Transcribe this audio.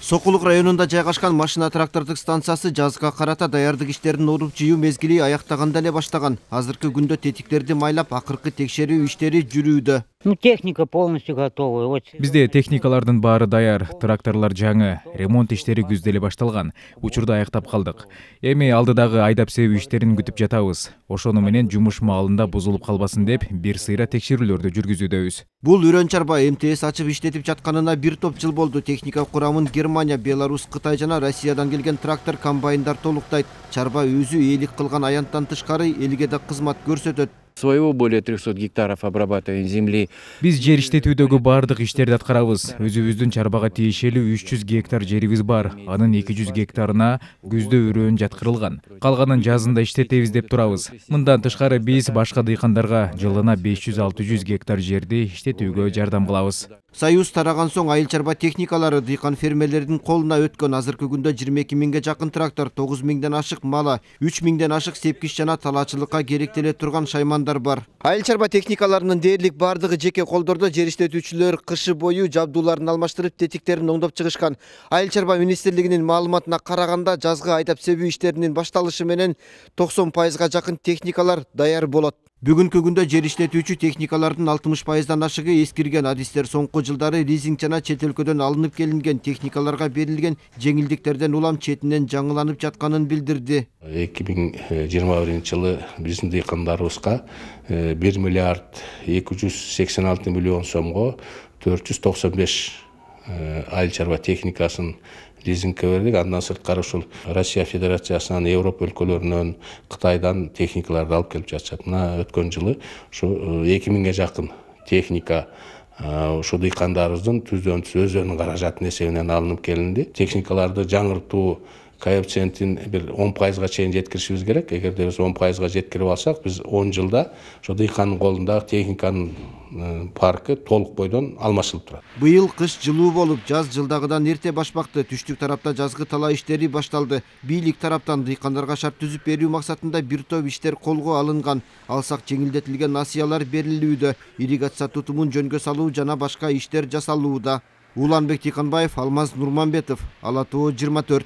Сокулук районунда жайгашкан машина трактордук станциясы жазга карата даярдык иштерин уруп жыюу мезгили аяктаганда эле баштаган. Азыркы күндө тетиктерди майлап, акыркы текшерүү иштери жүрүүдө. Техника полностью готова. Бизде техникалардын баары даяр, тракторлор жаңы, ремонт иштери күздө эле башталган. Учурда аяктап калдык. Эми алдыдагы айдап себүү иштерин күтүп жатабыз. Ошону менен жумуш маалында бузулуп калбасын деп, бир сыйра текшерүүлөрдү жүргүзүүдөбүз. Бул үрөн чарба МТС ачып иштетип жатканына бир топ жыл болду. Техника курамын Германия, Беларусь, Кытай жана Россиядан келген трактор комбайндар толуктайт. Чарба өзү ээлик кылган аянттан тышкары элге да кызмат көрсөтөт. Своего более 300 гектаров обрабатываем земли. Биз жер иштетүүдөгү баардык иштерди аткарабыз. Өзүбүздүн чарбага тиешелүү 300 гектар жерибиз бар. Анын 200 гектарына күздө үрөөн жаткырылган. Калганын жазында иштетебиз деп турабыз. Мындан тышкары биз башка дыйкандарга жылына 500-600 гектар жерди иштетүүгө жардам кылабыз. Союз тараган соң айыл чарба техникалары дыйкан фермерлердин колуна өткөн. Азыркы күндө 22 миңге жакын трактор, 9 миңден ашык мала, 3 миңден ашык сепкич жана талаачылыкка керектеле турган шаймандар бар. Айыл чарба техникаларынын дээрлик бардыгы жеке колдордо. Жер иштетүүчүлөр кышы бою жабдууларын алмаштырып, тетиктерин оңдоп чыгышкан. Айыл чарба министрлигинин маалыматына караганда, жазгы айдап себүү иштеринин башталышы менен 90%га жакын техникалар даяр болот. Бүгүнкү күндө жер иштетүүчү техникалардын 60%дан ашыгы эскирген. Адистер соңку жылдары лизинг жана чет өлкөдөн алынып келинген техникаларга берилген жеңилдиктерден улам четинен жаңыланып жатканын билдирди. 2021 жылы биздин дыйкандарыбызга 1 миллиард 286 миллион сомго 495 айыл чарба техникасын лизингке бердик. Андан сырткары ушул Россия Федерациясынан, Европа өлкөлөрүнөн, Кытайдан техникаларды алып келип жатышат. Мына өткөн жылы ушу 2000ге жакын техника ушу дыйкандарыбыздын өздөрүнүн каражатынын эсебинен алынып келинди. Техникаларды жаңыртуу коэффициентин бир 10%га чейин жеткиришибиз керек. Эгерде биз 10%га жеткирип алсак, биз 10 жылда ошо дыйкандын колундагы техниканын паркы толук бойдон алмашылып турат. Быйыл кыш жылуу болуп, жаз жылдагыдан эрте башпакты. Түштүк тарапта жазгы талаа иштери башталды. Бийлик тараптан дыйкандарга шарт түзүп берүү максатында бир топ иштер колго алынган. Алсак жеңилдетилген насыялар берилүүдө. Ирригация тутумун жөнгө салуу жана башка иштер жасалууда. Уланбек Тиканбаев, Алмаз Нурманбетов, Ала Тоо 24.